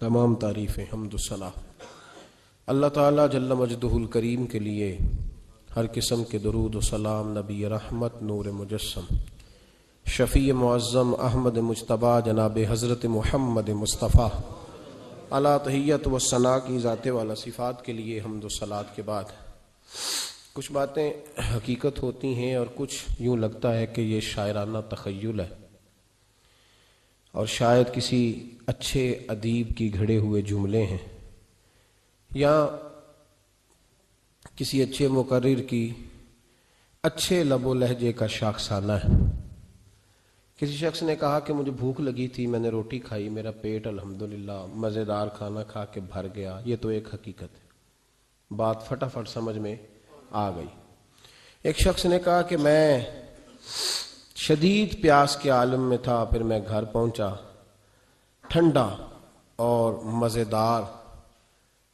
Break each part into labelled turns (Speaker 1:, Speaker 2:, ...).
Speaker 1: تمام تعریفیں حمد و ثنا اللہ تعالیٰ جل مجدہ الکریم کے لیے، ہر قسم کے درود و سلام نبی رحمت نور مجسم شفیع معظم احمد مجتبیٰ جناب حضرت محمد مصطفیٰ علی تحیت و ثنا کی ذات والا صفات کے لیے حمد و صلات کے بعد کچھ باتیں حقیقت ہوتی ہیں اور کچھ یوں لگتا ہے کہ یہ شاعرانہ تخیل ہے اور شاید کسی اچھے ادیب کی گھڑے ہوئے جملے ہیں یا کسی اچھے مقرر کی اچھے لب و لہجے کا شاخسانہ ہے۔ کسی شخص نے کہا کہ مجھے بھوک لگی تھی، میں نے روٹی کھائی، میرا پیٹ الحمدللہ مزیدار کھانا کھا کے بھر گیا۔ یہ تو ایک حقیقت ہے، بات فٹافٹ سمجھ میں آ گئی۔ ایک شخص نے کہا کہ میں شدید پیاس کے عالم میں تھا، پھر میں گھر پہنچا، ٹھنڈا اور مزیدار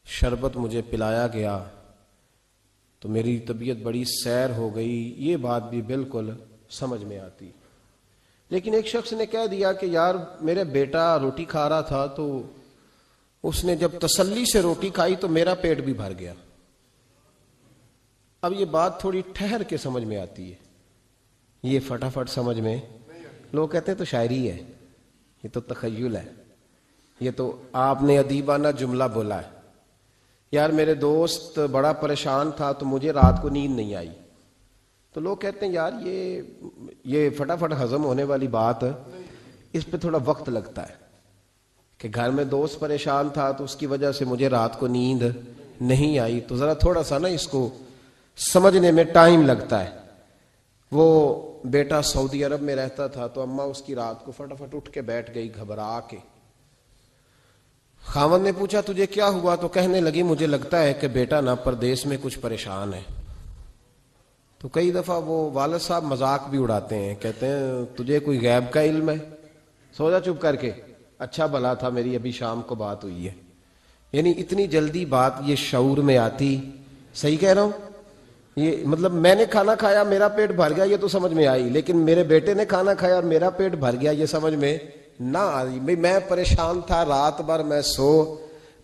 Speaker 1: شربت مجھے پلایا گیا تو میری طبیعت بڑی سیر ہو گئی۔ یہ بات بھی بالکل سمجھ میں آتی۔ لیکن ایک شخص نے کہہ دیا کہ یار میرا بیٹا روٹی کھا رہا تھا تو اس نے جب تسلی سے روٹی کھائی تو میرا پیٹ بھی بھر گیا۔ اب یہ بات تھوڑی ٹھہر کے سمجھ میں آتی ہے، یہ فٹافٹ سمجھ میں لوگ کہتے ہیں تو شاعری ہے، یہ تو تخیل ہے، یہ تو آپ نے ادیبانہ جملہ بولا ہے۔ یار میرے دوست بڑا پریشان تھا تو مجھے رات کو نیند نہیں آئی، تو لوگ کہتے ہیں یار یہ فٹافٹ ہضم ہونے والی بات، اس پہ تھوڑا وقت لگتا ہے کہ گھر میں دوست پریشان تھا تو اس کی وجہ سے مجھے رات کو نیند نہیں آئی، تو ذرا تھوڑا سا نا اس کو سمجھنے میں ٹائم لگتا ہے۔ وہ بیٹا سعودی عرب میں رہتا تھا تو اماں اس کی رات کو فٹافٹ اٹھ کے بیٹھ گئی گھبرا کے۔ خاوند نے پوچھا تجھے کیا ہوا؟ تو کہنے لگی مجھے لگتا ہے کہ بیٹا نا پردیس میں کچھ پریشان ہے۔ تو کئی دفعہ وہ والد صاحب مذاق بھی اڑاتے ہیں، کہتے ہیں تجھے کوئی غیب کا علم ہے؟ سو جا چپ کر کے، اچھا بھلا تھا میری ابھی شام کو بات ہوئی ہے۔ یعنی اتنی جلدی بات یہ شعور میں آتی، صحیح کہہ رہا ہوں؟ یہ مطلب میں نے کھانا کھایا میرا پیٹ بھر گیا یہ تو سمجھ میں آئی، لیکن میرے بیٹے نے کھانا کھایا اور میرا پیٹ بھر گیا یہ سمجھ میں نہ آئی۔ بھئی میں پریشان تھا، رات بھر میں سو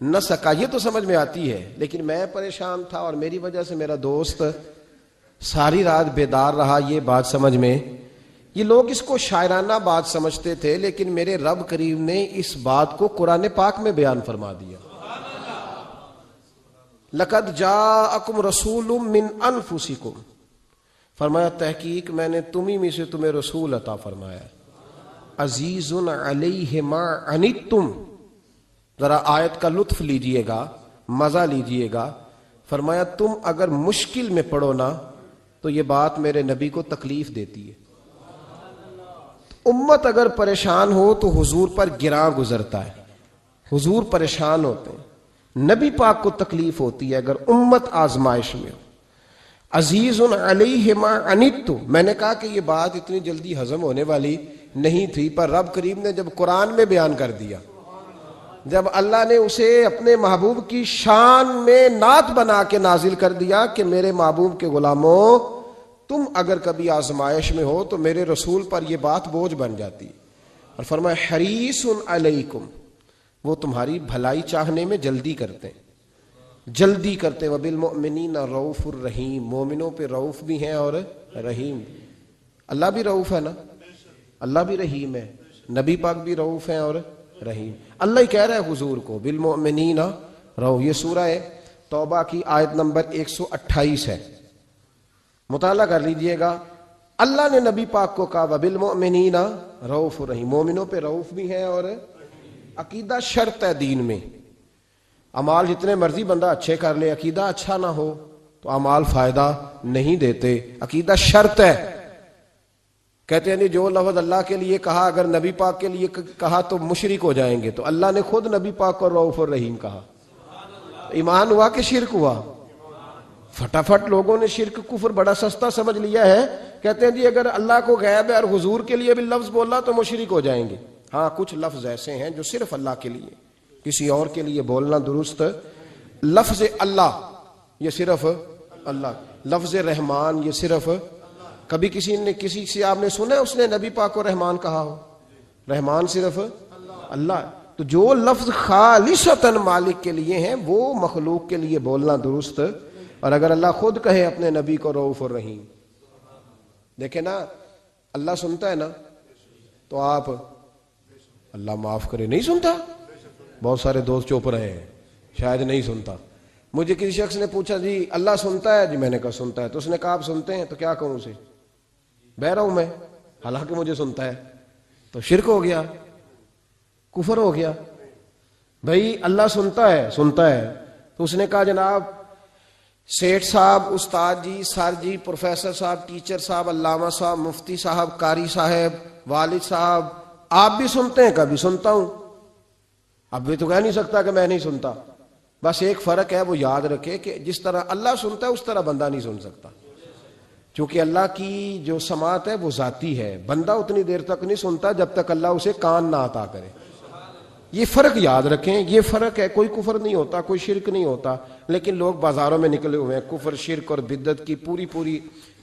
Speaker 1: نہ سکا، یہ تو سمجھ میں آتی ہے، لیکن میں پریشان تھا اور میری وجہ سے میرا دوست ساری رات بیدار رہا، یہ بات سمجھ میں۔ یہ لوگ اس کو شاعرانہ بات سمجھتے تھے، لیکن میرے رب کریم نے اس بات کو قرآن پاک میں بیان فرما دیا۔ لقد جاءکم رسول من انفسکم، فرمایا تحقیق میں نے تمہیں میں سے تمہیں رسول عطا فرمایا۔ عزیز علیہ ما عنتم، ذرا آیت کا لطف لیجئے گا، مزہ لیجئے گا۔ فرمایا تم اگر مشکل میں پڑو نا تو یہ بات میرے نبی کو تکلیف دیتی ہے۔ امت اگر پریشان ہو تو حضور پر گراں گزرتا ہے، حضور پریشان ہوتے ہیں، نبی پاک کو تکلیف ہوتی ہے اگر امت آزمائش میں ہو۔ عزیز علیہ ما عنتم، میں نے کہا کہ یہ بات اتنی جلدی ہضم ہونے والی نہیں تھی، پر رب کریم نے جب قرآن میں بیان کر دیا، جب اللہ نے اسے اپنے محبوب کی شان میں نعت بنا کے نازل کر دیا کہ میرے محبوب کے غلاموں تم اگر کبھی آزمائش میں ہو تو میرے رسول پر یہ بات بوجھ بن جاتی، اور فرمایا حریص علیکم، وہ تمہاری بھلائی چاہنے میں جلدی کرتے ہیں، جلدی کرتے ہیں۔ وبالمؤمنین رؤوف الرحیم، مومنوں پہ رؤوف بھی ہیں اور رحیم بھی۔ اللہ بھی رؤوف ہے نا، اللہ بھی رحیم ہے، نبی پاک بھی رؤوف ہیں اور رحیم۔ اللہ ہی کہہ رہا ہے حضور کو بالمؤمنین رؤوف۔ یہ سورہ توبہ کی آیت نمبر 128 ہے، مطالعہ کر لیجئے گا۔ اللہ نے نبی پاک کو کہا وبالمؤمنین رؤوف الرحیم، مومنوں پہ رؤوف بھی ہیں اور عقیدہ شرط ہے دین میں۔ اعمال جتنے مرضی بندہ اچھے کر لے، عقیدہ اچھا نہ ہو تو اعمال فائدہ نہیں دیتے، عقیدہ شرط ہے۔ کہتے ہیں جو لفظ اللہ کے لیے کہا اگر نبی پاک کے لیے کہا تو مشرک ہو جائیں گے، تو اللہ نے خود نبی پاک کو رؤوف الرحیم کہا۔ ایمان ہوا کہ شرک ہوا؟ فٹافٹ لوگوں نے شرک کفر بڑا سستا سمجھ لیا ہے، کہتے ہیں جی اگر اللہ کو غیب ہے اور حضور کے لیے بھی لفظ بولا تو مشرک ہو جائیں گے۔ ہاں کچھ لفظ ایسے ہیں جو صرف اللہ کے لیے، کسی اور کے لیے بولنا درست۔ لفظ اللہ یہ صرف اللہ، لفظ رحمان یہ صرف، کبھی کسی سے آپ نے سنا ہے اس نے نبی پاک کو رحمان کہا ہو؟ رحمان صرف اللہ۔ تو تو جو لفظ خالصتاً مالک کے لیے ہیں وہ مخلوق کے لیے بولنا درست. اور اگر اللہ خود کہے اپنے نبی کو رؤوف الرحیم، دیکھیں نا اللہ سنتا ہے نا، تو آپ اللہ معاف کرے نہیں سنتا. بہت سارے دوست چوپ رہے ہیں، شاید نہیں سنتا. مجھے کسی شخص نے پوچھا جی اللہ سنتا ہے؟ جی میں نے کہا سنتا ہے. تو اس نے کہا آپ سنتے ہیں؟ تو کیا کہوں اسے؟ بہ رہا ہوں میں، حالانکہ مجھے سنتا ہے. تو شرک ہو گیا، کفر ہو گیا. بھائی اللہ سنتا ہے، سنتا ہے. تو اس نے کہا جناب سیٹھ صاحب، استاد جی، سر جی، پروفیسر صاحب، ٹیچر صاحب، علامہ صاحب، مفتی صاحب، قاری صاحب، والد صاحب، آپ بھی سنتے ہیں؟ کبھی سنتا ہوں. اب بھی تو کہہ نہیں سکتا کہ میں نہیں سنتا. بس ایک فرق ہے، وہ یاد رکھے کہ جس طرح اللہ سنتا ہے اس طرح بندہ نہیں سن سکتا، چونکہ اللہ کی جو سماعت ہے وہ ذاتی ہے. بندہ اتنی دیر تک نہیں سنتا جب تک اللہ اسے کان نہ عطا کرے. یہ فرق یاد رکھیں، یہ فرق ہے. کوئی کفر نہیں ہوتا، کوئی شرک نہیں ہوتا، لیکن لوگ بازاروں میں نکلے ہوئے ہیں کفر، شرک اور بدعت کی پوری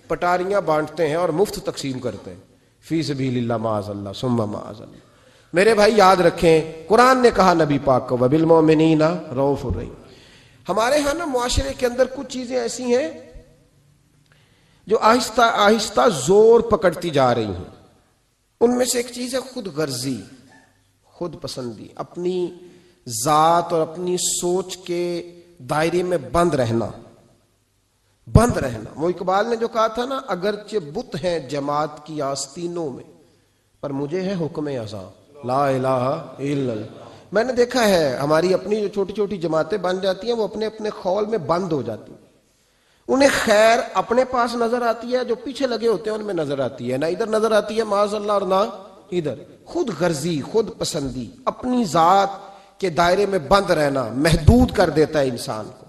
Speaker 1: پٹاریاں بانٹتے ہیں اور مفت تقسیم کرتے ہیں. فی سبیل اللہ، معاذ اللہ ثم معاذ اللہ. میرے بھائی یاد رکھیں، قرآن نے کہا نبی پاک کو وبالمؤمنین رؤوف الرحیم. ہمارے ہاں نا معاشرے کے اندر کچھ چیزیں ایسی ہیں جو آہستہ آہستہ زور پکڑتی جا رہی ہیں. ان میں سے ایک چیز ہے خود غرضی، خود پسندی، اپنی ذات اور اپنی سوچ کے دائرے میں بند رہنا. وہ اقبال نے جو کہا تھا نا، اگرچہ بت ہیں جماعت کی آستینوں میں، پر مجھے ہے حکم ازاں لا الہ الا اللہ. میں نے دیکھا ہے ہماری اپنی جو چھوٹی چھوٹی جماعتیں بن جاتی ہیں وہ اپنے اپنے خول میں بند ہو جاتی ہیں. انہیں خیر اپنے پاس نظر آتی ہے، جو پیچھے لگے ہوتے ہیں ان میں نظر آتی ہے، نہ ادھر نظر آتی ہے معاذ اللہ اور نہ ادھر. خود غرضی، خود پسندی، اپنی ذات کے دائرے میں بند رہنا محدود کر دیتا ہے انسان کو.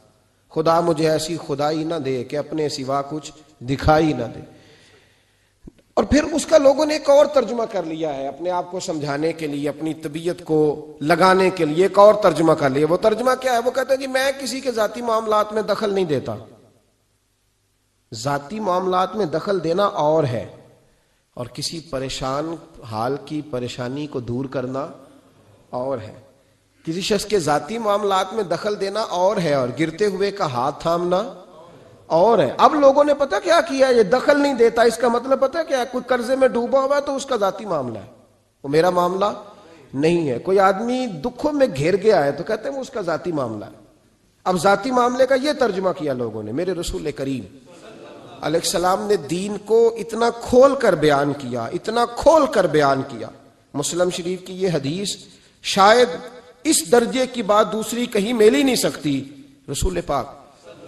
Speaker 1: خدا مجھے ایسی خدائی نہ دے کہ اپنے سوا کچھ دکھائی نہ دے. اور پھر اس کا لوگوں نے ایک اور ترجمہ کر لیا ہے اپنے آپ کو سمجھانے کے لیے، اپنی طبیعت کو لگانے کے لیے ایک اور ترجمہ کر لیا. وہ ترجمہ کیا ہے؟ وہ کہتے ہیں جی میں کسی کے ذاتی معاملات میں دخل نہیں دیتا. ذاتی معاملات میں دخل دینا اور ہے، اور کسی پریشان حال کی پریشانی کو دور کرنا اور ہے. کسی شخص کے ذاتی معاملات میں دخل دینا اور ہے، اور گرتے ہوئے کا ہاتھ تھامنا اور ہے. اب لوگوں نے پتہ کیا کیا، یہ دخل نہیں دیتا، اس کا مطلب پتہ کیا ہے؟ کوئی قرضے میں ڈوبا ہوا ہے تو اس کا ذاتی معاملہ ہے، وہ میرا معاملہ نہیں ہے. کوئی آدمی دکھوں میں گھیر گیا ہے تو کہتے ہیں وہ اس کا ذاتی معاملہ ہے. اب ذاتی معاملے کا یہ ترجمہ کیا لوگوں نے. میرے رسول کریم علیہ السلام نے دین کو اتنا کھول کر بیان کیا، اتنا کھول کر بیان کیا. مسلم شریف کی یہ حدیث شاید اس درجے کی بات دوسری کہیں مل ہی نہیں سکتی. رسول پاک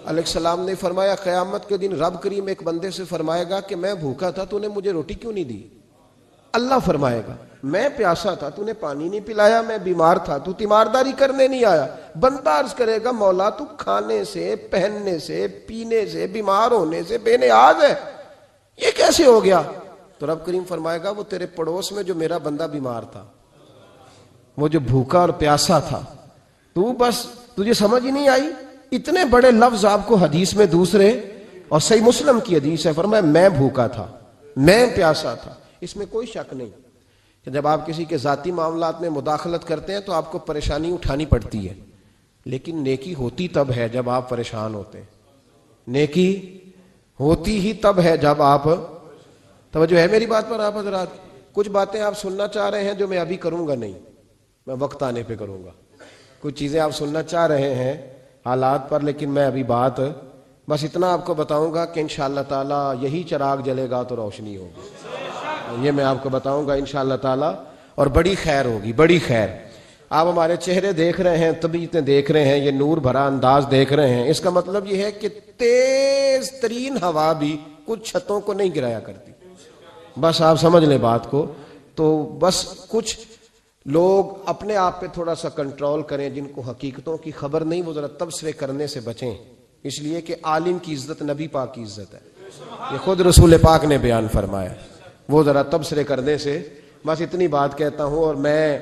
Speaker 1: علیہ السلام نے فرمایا قیامت کے دن رب کریم ایک بندے سے فرمائے گا کہ میں بھوکا تھا تو نے مجھے روٹی کیوں نہیں دی؟ اللہ فرمائے گا میں پیاسا تھا تو نے پانی نہیں پلایا، میں بیمار تھا تو تیمارداری کرنے نہیں آیا. بندہ عرض کرے گا مولا تو کھانے سے، پہننے سے، پینے سے، بیمار ہونے سے بے نیاز ہے، یہ کیسے ہو گیا؟ تو رب کریم فرمائے گا وہ تیرے پڑوس میں جو میرا بندہ بیمار تھا، وہ جو بھوکا اور پیاسا تھا، تو بس تجھے سمجھ ہی نہیں آئی. اتنے بڑے لفظ آپ کو حدیث میں دوسرے، اور صحیح مسلم کی حدیث ہے، فرمایا میں بھوکا تھا، میں پیاسا تھا. اس میں کوئی شک نہیں کہ جب آپ کسی کے ذاتی معاملات میں مداخلت کرتے ہیں تو آپ کو پریشانی اٹھانی پڑتی ہے، لیکن نیکی ہوتی تب ہے جب آپ پریشان ہوتے ہیں. نیکی ہوتی ہی تب ہے جب آپ، توجہ ہے میری بات پر آپ حضرات؟ کچھ باتیں آپ سننا چاہ رہے ہیں جو میں ابھی کروں گا نہیں، میں وقت آنے پہ کروں گا. کچھ چیزیں آپ سننا چاہ رہے ہیں حالات پر، لیکن میں ابھی بات بس اتنا آپ کو بتاؤں گا کہ انشاءاللہ تعالی یہی چراغ جلے گا تو روشنی ہوگی. یہ میں آپ کو بتاؤں گا انشاءاللہ تعالی، اور بڑی خیر ہوگی، بڑی خیر. آپ ہمارے چہرے دیکھ رہے ہیں، طبیعتیں دیکھ رہے ہیں، یہ نور بھرا انداز دیکھ رہے ہیں. اس کا مطلب یہ ہے کہ تیز ترین ہوا بھی کچھ چھتوں کو نہیں گرایا کرتی. بس آپ سمجھ لیں بات کو. تو بس کچھ لوگ اپنے آپ پہ تھوڑا سا کنٹرول کریں، جن کو حقیقتوں کی خبر نہیں وہ ذرا تبصرے کرنے سے بچیں، اس لیے کہ عالم کی عزت نبی پاک کی عزت ہے. یہ خود رسول پاک نے بیان فرمایا، وہ ذرا تبصرے کرنے سے. بس اتنی بات کہتا ہوں، اور میں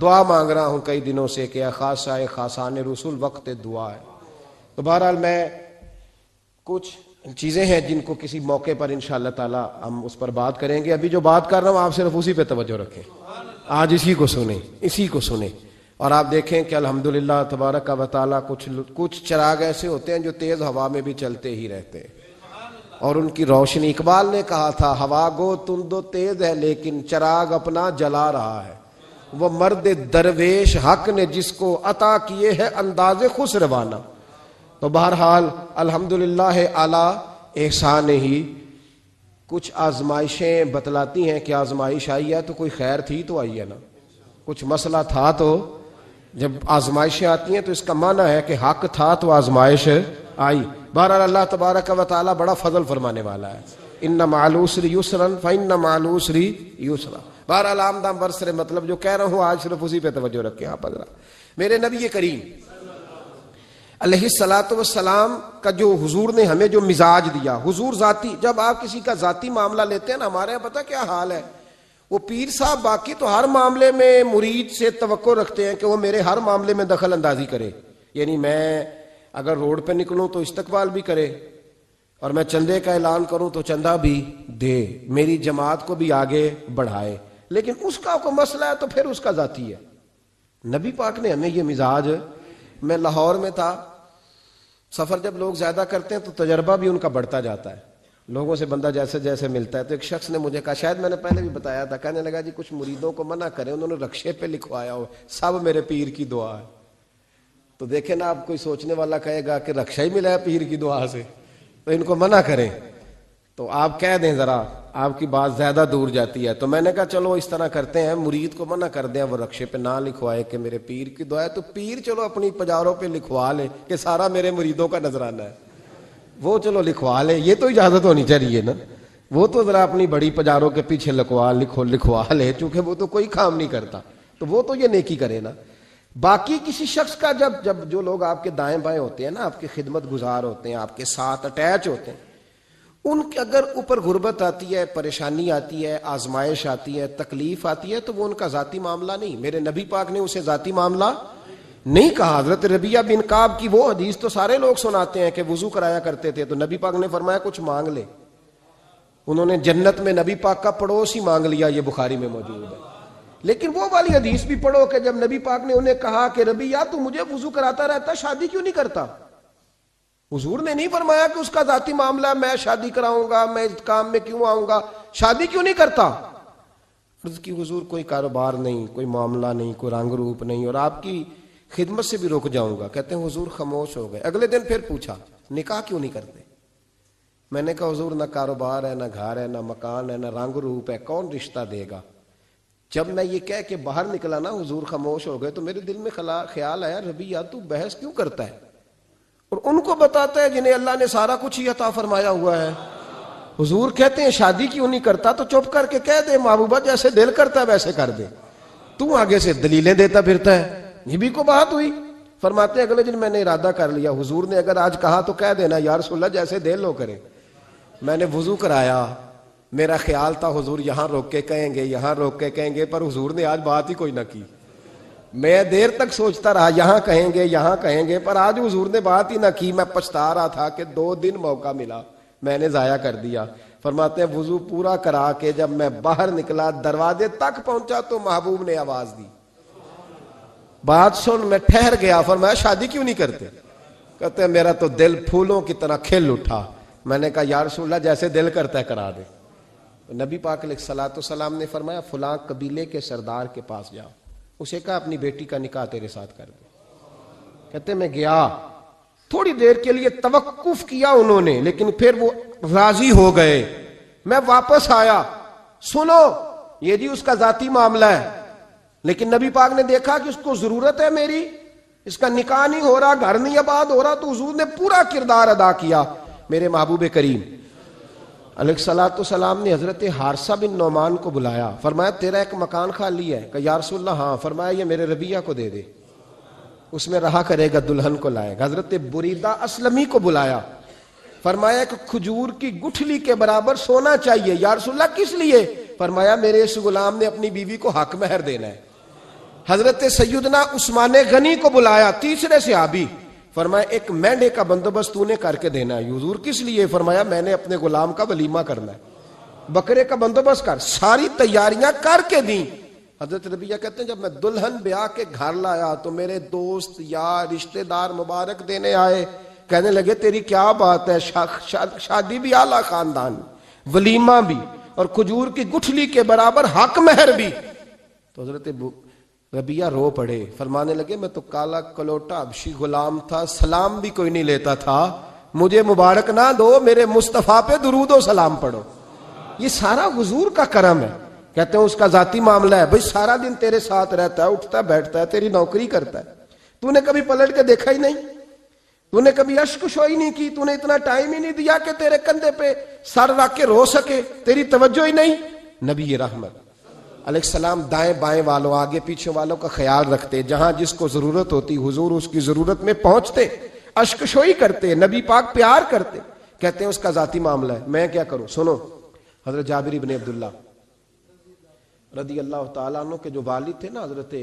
Speaker 1: دعا مانگ رہا ہوں کئی دنوں سے کہ خاصہ خاصان رسول وقت دعا ہے. تو بہرحال میں کچھ چیزیں ہیں جن کو کسی موقع پر انشاءاللہ تعالی ہم اس پر بات کریں گے. ابھی جو بات کر رہا ہوں آپ صرف اسی پہ توجہ رکھیں، آج اسی کو سنیں، اسی کو سنیں. اور آپ دیکھیں کہ الحمدللہ تبارک و تعالی کچھ چراغ ایسے ہوتے ہیں جو تیز ہوا میں بھی چلتے ہی رہتے ہیں اور ان کی روشنی، اقبال نے کہا تھا ہوا گو تند و تیز ہے لیکن چراغ اپنا جلا رہا ہے، وہ مرد درویش حق نے جس کو عطا کیے ہے انداز خسروانہ۔ تو بہرحال الحمدللہ اعلیٰ احسان ہی کچھ آزمائشیں بتلاتی ہیں کہ آزمائش آئی ہے تو کوئی خیر تھی تو آئی ہے نا، کچھ مسئلہ تھا، تو جب آزمائشیں آتی ہیں تو اس کا معنی ہے کہ حق تھا تو آزمائش آئی۔ بہرحال اللہ تبارک و تعالی بڑا فضل فرمانے والا ہے، ان مع العسر یسرا فإن مع العسر یسرا۔ بہرحال آمدام برسر مطلب جو کہہ رہا ہوں آج صرف اسی پہ توجہ رکھیں آپ حضرات۔ میرے نبی کریم علیہ الصلوۃ والسلام کا جو حضور نے ہمیں جو مزاج دیا، حضور ذاتی، جب آپ کسی کا ذاتی معاملہ لیتے ہیں نا، ہمارے یہاں پتہ کیا حال ہے، وہ پیر صاحب باقی تو ہر معاملے میں مرید سے توقع رکھتے ہیں کہ وہ میرے ہر معاملے میں دخل اندازی کرے، یعنی میں اگر روڈ پہ نکلوں تو استقبال بھی کرے اور میں چندے کا اعلان کروں تو چندہ بھی دے، میری جماعت کو بھی آگے بڑھائے، لیکن اس کا کوئی مسئلہ ہے تو پھر اس کا ذاتی ہے۔ نبی پاک نے ہمیں یہ مزاج، میں لاہور میں تھا، سفر جب لوگ زیادہ کرتے ہیں تو تجربہ بھی ان کا بڑھتا جاتا ہے، لوگوں سے بندہ جیسے جیسے ملتا ہے، تو ایک شخص نے مجھے کہا، شاید میں نے پہلے بھی بتایا تھا، کہنے لگا جی کچھ مریدوں کو منع کریں، انہوں نے رکشے پہ لکھوایا ہو سب میرے پیر کی دعا ہے۔ تو دیکھیں نا، اب کوئی سوچنے والا کہے گا کہ رکشہ ہی ملا ہے پیر کی دعا سے، تو ان کو منع کریں، تو آپ کہہ دیں ذرا، آپ کی بات زیادہ دور جاتی ہے۔ تو میں نے کہا چلو اس طرح کرتے ہیں، مرید کو منع کر دیں وہ رکشے پہ نہ لکھوائے کہ میرے پیر کی دعا ہے، تو پیر چلو اپنی پجاروں پہ لکھوا لے کہ سارا میرے مریدوں کا نذرانہ ہے، وہ چلو لکھوا لے، یہ تو اجازت ہونی چاہیے نا، وہ تو ذرا اپنی بڑی پجاروں کے پیچھے لکھوا لے، چونکہ وہ تو کوئی کام نہیں کرتا، تو وہ تو یہ نیکی کرے نا۔ باقی کسی شخص کا جب جو لوگ آپ کے دائیں بائیں ہوتے ہیں نا، آپ کے خدمت گزار ہوتے ہیں، آپ کے ساتھ اٹیچ ہوتے ہیں، ان کے اگر اوپر غربت آتی ہے، پریشانی آتی ہے، آزمائش آتی ہے، تکلیف آتی ہے، تو وہ ان کا ذاتی معاملہ نہیں، میرے نبی پاک نے اسے ذاتی معاملہ نہیں کہا۔ حضرت ربیعہ بن کعب کی وہ حدیث تو سارے لوگ سناتے ہیں کہ وضو کرایا کرتے تھے تو نبی پاک نے فرمایا کچھ مانگ لے، انہوں نے جنت میں نبی پاک کا پڑوس ہی مانگ لیا، یہ بخاری میں موجود ہے۔ لیکن وہ والی حدیث بھی پڑھو کہ جب نبی پاک نے انہیں کہا کہ ربیعہ تو مجھے وضو کراتا رہتا، شادی کیوں نہیں کرتا؟ حضور نے نہیں فرمایا کہ اس کا ذاتی معاملہ میں شادی کراؤں گا، میں اس کام میں کیوں آؤں گا، شادی کیوں نہیں کرتا؟ عرض کی حضور کوئی کاروبار نہیں، کوئی معاملہ نہیں، کوئی رنگ روپ نہیں، اور آپ کی خدمت سے بھی رک جاؤں گا۔ کہتے ہیں حضور خاموش ہو گئے۔ اگلے دن پھر پوچھا نکاح کیوں نہیں کرتے؟ میں نے کہا حضور نہ کاروبار ہے، نہ گھر ہے، نہ مکان ہے، نہ رنگ روپ ہے، کون رشتہ دے گا؟ جب میں یہ کہہ کے باہر نکلا نا، حضور خاموش ہو گئے، تو میرے دل میں خیال آیا ربیعہ تو بحث کیوں کرتا ہے اور ان کو بتاتا ہے جنہیں اللہ نے سارا کچھ ہی عطا فرمایا ہوا ہے۔ حضور کہتے ہیں شادی کیوں نہیں کرتا؟ تو چپ کر کے کہہ دے محبوبہ جیسے دل کرتا ہے ویسے کر دے، تو آگے سے دلیلیں دیتا پھرتا ہے۔ یہ بھی کو بات ہوئی۔ فرماتے ہیں اگلے دن میں نے ارادہ کر لیا، حضور نے اگر آج کہا تو کہہ دینا یا رسول اللہ جیسے دل لو کرے۔ میں نے وضو کرایا، میرا خیال تھا حضور یہاں روک کے کہیں گے، یہاں روک کے کہیں گے، پر حضور نے آج بات ہی کوئی نہ کی۔ میں دیر تک سوچتا رہا یہاں کہیں گے، یہاں کہیں گے، پر آج حضور نے بات ہی نہ کی۔ میں پچھتا رہا تھا کہ 2 دن موقع ملا، میں نے ضائع کر دیا۔ فرماتے ہیں وضو پورا کرا کے جب میں باہر نکلا، دروازے تک پہنچا تو محبوب نے آواز دی، بات سن۔ میں ٹھہر گیا، فرمایا شادی کیوں نہیں کرتے؟ کہتے ہیں میرا تو دل پھولوں کی طرح کھل اٹھا۔ میں نے کہا یا رسول اللہ جیسے دل کرتا ہے کرا دے۔ نبی پاک علیہ الصلوۃ والسلام نے فرمایا فلاں قبیلے کے سردار کے پاس جاؤ، اسے کہا اپنی بیٹی کا نکاح تیرے ساتھ کر دے۔ کہتے میں گیا، تھوڑی دیر کے لیے توقف کیا انہوں نے، لیکن پھر وہ راضی ہو گئے۔ میں واپس آیا، سنو یہ جی اس کا ذاتی معاملہ ہے، لیکن نبی پاک نے دیکھا کہ اس کو ضرورت ہے میری، اس کا نکاح نہیں ہو رہا، گھر نہیں آباد ہو رہا، تو حضور نے پورا کردار ادا کیا۔ میرے محبوب کریم علیہ الصلوۃ والسلام نے حضرت حارثہ بن نعمان کو بلایا، فرمایا تیرا ایک مکان خالی ہے؟ کہ یا رسول اللہ ہاں۔ فرمایا یہ میرے ربیعہ کو دے دے، اس میں رہا کرے گا، دلہن کو لائے گا۔ حضرت بریدہ اسلمی کو بلایا، فرمایا ایک کھجور کی گٹھلی کے برابر سونا چاہیے۔ یا رسول اللہ کس لیے؟ فرمایا میرے اس غلام نے اپنی بیوی کو حق مہر دینا ہے۔ حضرت سیدنا عثمان غنی کو بلایا، تیسرے صحابی، فرمایا ایک مینڈے کا بندوبست تو نے کر کے دینا ہے۔ حضور کس لیے؟ فرمایا میں نے اپنے غلام کا ولیمہ کرنا ہے، بکرے کا بندوبست کر۔ ساری تیاریاں کر کے دیں، حضرت ربیہ کہتے ہیں جب میں دلہن بیاہ کے گھر لایا تو میرے دوست یار رشتہ دار مبارک دینے آئے، کہنے لگے تیری کیا بات ہے، شادی بھی اعلیٰ خاندان، ولیمہ بھی، اور کھجور کی گٹھلی کے برابر حق مہر بھی۔ تو حضرت ربیہ رو پڑے، فرمانے لگے میں تو کالا کلوٹا حبشی غلام تھا، سلام بھی کوئی نہیں لیتا تھا، مجھے مبارک نہ دو، میرے مصطفیٰ پہ درود و سلام پڑھو۔ یہ سارا حضور کا کرم ہے۔ کہتے ہیں اس کا ذاتی معاملہ ہے، بھئی سارا دن تیرے ساتھ رہتا ہے، اٹھتا بیٹھتا ہے، تیری نوکری کرتا ہے، تو نے کبھی پلٹ کے دیکھا ہی نہیں، تو نے کبھی اشک شوئی نہیں کی، تو نے اتنا ٹائم ہی نہیں دیا کہ تیرے کندھے پہ سر رکھ کے رو سکے، تیری توجہ ہی نہیں۔ نبی رحمت علیہ السلام دائیں بائیں والوں، آگے پیچھے والوں کا خیال رکھتے، جہاں جس کو ضرورت ہوتی حضور اس کی ضرورت میں پہنچتے، اشک شوئی کرتے، نبی پاک پیار کرتے۔ کہتے ہیں اس کا ذاتی معاملہ ہے، میں کیا کروں؟ سنو، حضرت جابر بن عبداللہ رضی اللہ تعالیٰ عنہ کے جو والد تھے نا حضرت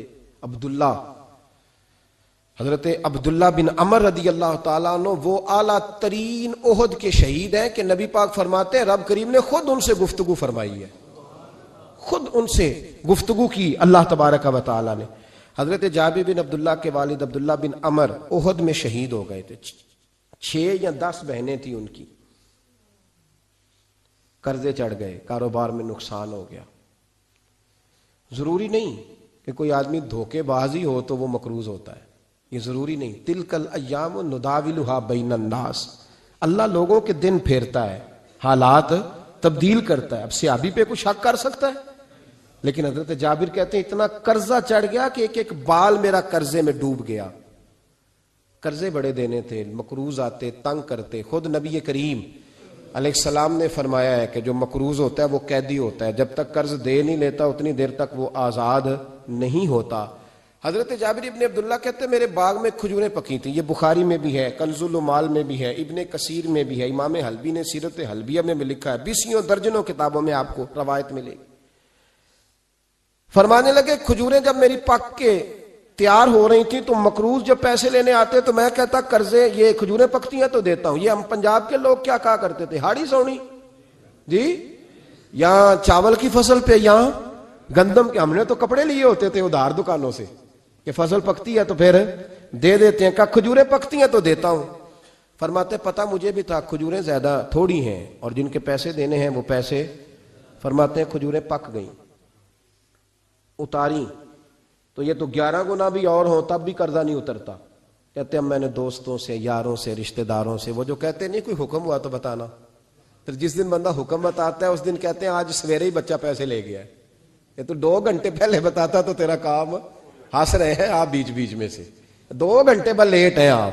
Speaker 1: عبداللہ بن عمر رضی اللہ تعالیٰ عنہ، وہ اعلیٰ ترین احد کے شہید ہیں کہ نبی پاک فرماتے ہیں رب کریم نے خود ان سے گفتگو فرمائی ہے، خود ان سے گفتگو کی اللہ تبارک و تعالیٰ نے۔ حضرت جابر بن عبداللہ کے والد عبداللہ بن عمر احد میں شہید ہو گئے تھے، 6 یا 10 بہنیں تھیں ان کی، قرضے چڑھ گئے، کاروبار میں نقصان ہو گیا۔ ضروری نہیں کہ کوئی آدمی دھوکے بازی ہو تو وہ مقروض ہوتا ہے، یہ ضروری نہیں۔ تلک الایام نداولھا بین الناس، اللہ لوگوں کے دن پھیرتا ہے، حالات تبدیل کرتا ہے۔ اب صحابی پہ کچھ حق کر سکتا ہے، لیکن حضرت جابر کہتے ہیں اتنا قرضہ چڑھ گیا کہ ایک ایک بال میرا قرضے میں ڈوب گیا۔ قرضے بڑے دینے تھے، مقروض آتے، تنگ کرتے۔ خود نبی کریم علیہ السلام نے فرمایا ہے کہ جو مقروض ہوتا ہے وہ قیدی ہوتا ہے، جب تک قرض دے نہیں لیتا اتنی دیر تک وہ آزاد نہیں ہوتا۔ حضرت جابر ابن عبداللہ کہتے ہیں میرے باغ میں کھجوریں پکی تھیں، یہ بخاری میں بھی ہے، کنز المال میں بھی ہے، ابن کثیر میں بھی ہے، امام حلبی نے سیرت حلبیہ میں بھی لکھا ہے، 20 درجنوں کتابوں میں آپ کو روایت ملے گی۔ فرمانے لگے کھجوریں جب میری پک کے تیار ہو رہی تھی تو مقروض جب پیسے لینے آتے تو میں کہتا قرضے یہ کھجوریں پکتی ہیں تو دیتا ہوں۔ یہ ہم پنجاب کے لوگ کیا کہا کرتے تھے، ہاڑی سونی جی، یہاں چاول کی فصل پہ، یہاں گندم کے، ہم نے تو کپڑے لیے ہوتے تھے ادھار دکانوں سے کہ فصل پکتی ہے تو پھر دے دیتے ہیں، کہ کھجوریں پکتی ہیں تو دیتا ہوں۔ فرماتے پتہ مجھے بھی تھا کھجوریں زیادہ تھوڑی ہیں اور جن کے پیسے دینے ہیں وہ پیسے، فرماتے ہیں کھجوریں پک گئیں، اتاری تو یہ تو 11 گنا بھی اور ہوں تب بھی قرضہ نہیں اترتا۔ کہتے ہیں میں نے دوستوں سے، یاروں سے، رشتہ داروں سے، وہ جو کہتے نہیں کوئی حکم ہوا تو بتانا، پھر جس دن بندہ حکم بتاتا ہے اس دن کہتے ہیں آج سویرے ہی بچہ پیسے لے گیا ہے، یہ تو 2 گھنٹے پہلے بتاتا تو تیرا کام، ہنس رہے ہیں آپ بیچ بیچ میں سے، 2 گھنٹے بعد لیٹ ہیں آپ،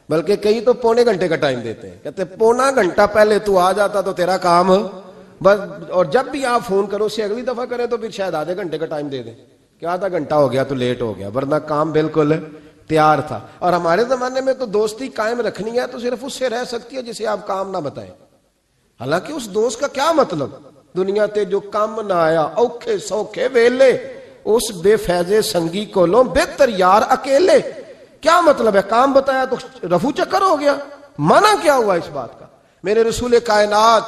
Speaker 1: بلکہ کئی تو پونے گھنٹے کا ٹائم دیتے ہیں، کہتے ہیں پونا گھنٹہ پہلے تو آ جاتا تو تیرا کام بس، اور جب بھی آپ فون کرو سے اگلی دفعہ کریں تو پھر شاید آدھے گھنٹے کا ٹائم دے دیں کہ آدھا گھنٹہ ہو گیا تو لیٹ ہو گیا، ورنہ کام بالکل تیار تھا۔ اور ہمارے زمانے میں تو دوستی قائم رکھنی ہے تو صرف اس سے رہ سکتی ہے جسے آپ کام نہ بتائیں، حالانکہ اس دوست کا کیا مطلب، دنیا تے جو کام نہ آیا اوکھے سوکھے ویلے، اس بے فیضے سنگی کولوں بہتر یار اکیلے، کیا مطلب ہے، کام بتایا تو رفو چکر ہو گیا، منع کیا ہوا اس بات کا۔ میرے رسول کائنات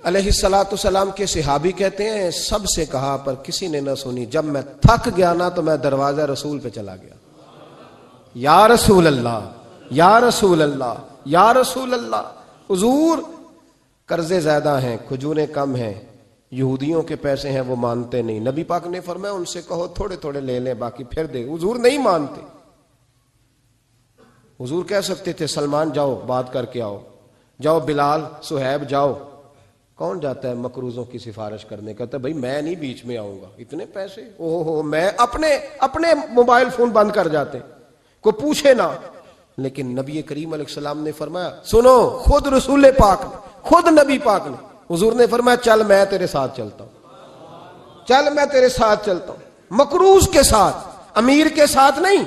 Speaker 1: علیہ السلام کے صحابی کہتے ہیں سب سے کہا پر کسی نے نہ سنی، جب میں تھک گیا نا تو میں دروازہ رسول پہ چلا گیا، یا رسول اللہ یا رسول اللہ یا رسول اللہ، حضور قرضے زیادہ ہیں، کھجوریں کم ہیں، یہودیوں کے پیسے ہیں وہ مانتے نہیں، نبی پاک نے فرمایا ان سے کہو تھوڑے تھوڑے لے لیں باقی پھر دے، حضور نہیں مانتے۔ حضور کہہ سکتے تھے سلمان جاؤ بات کر کے آؤ، جاؤ بلال صہیب جاؤ، کون جاتا ہے مقروضوں کی سفارش کرنے، کہتا ہے بھائی میں نہیں بیچ میں آؤں گا، اتنے پیسے اوہو، میں اپنے موبائل فون بند کر جاتے، کوئی پوچھے نہ۔ لیکن نبی کریم علیہ السلام نے فرمایا سنو، خود رسول پاک نے، خود نبی پاک نے، حضور نے فرمایا چل میں تیرے ساتھ چلتا ہوں، چل میں تیرے ساتھ چلتا ہوں، مقروض کے ساتھ، امیر کے ساتھ نہیں،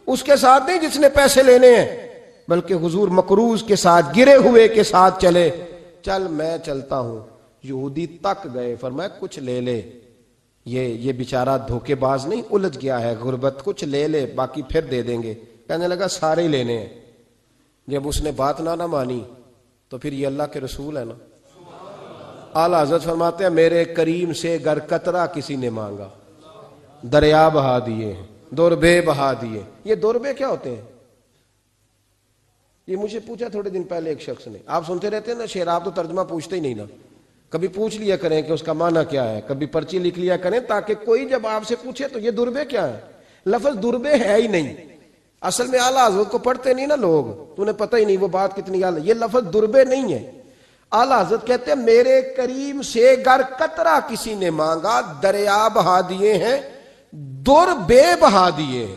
Speaker 1: اس کے ساتھ نہیں جس نے پیسے لینے ہیں، بلکہ حضور مقروض کے ساتھ، گرے ہوئے کے ساتھ چلے، چل میں چلتا ہوں۔ یہودی تک گئے، فرمایا کچھ لے لے، یہ بیچارہ دھوکے باز نہیں الجھ گیا ہے، غربت، کچھ لے لے باقی پھر دے دیں گے۔ کہنے لگا سارے ہی لینے ہیں۔ جب اس نے بات نہ مانی تو پھر یہ اللہ کے رسول ہے نا۔ اعلیٰ حضرت فرماتے ہیں میرے کریم سے گر قطرہ کسی نے مانگا دریا بہا دیے ہیں، دوربے بہا دیے۔ یہ دوربے کیا ہوتے ہیں؟ یہ مجھے پوچھا تھوڑے دن پہلے ایک شخص نے۔ آپ سنتے رہتے ہیں نا شعر، آپ تو ترجمہ پوچھتے ہی نہیں نا، کبھی پوچھ لیا کریں کہ اس کا معنی کیا ہے، کبھی پرچی لکھ لیا کریں تاکہ کوئی جب آپ سے پوچھے تو یہ دوربے کیا ہے۔ لفظ دوربے ہے ہی نہیں، اصل میں اعلیٰ حضرت کو پڑھتے نہیں نا لوگ، تو انہیں پتہ ہی نہیں وہ بات کتنی اعلیٰ۔ یہ لفظ دوربے نہیں ہے۔ اعلیٰ حضرت کہتے ہیں میرے کریم سے گر قطرہ کسی نے مانگا، دریا بہا دیے ہیں، دور بے بہا دیے ہیں۔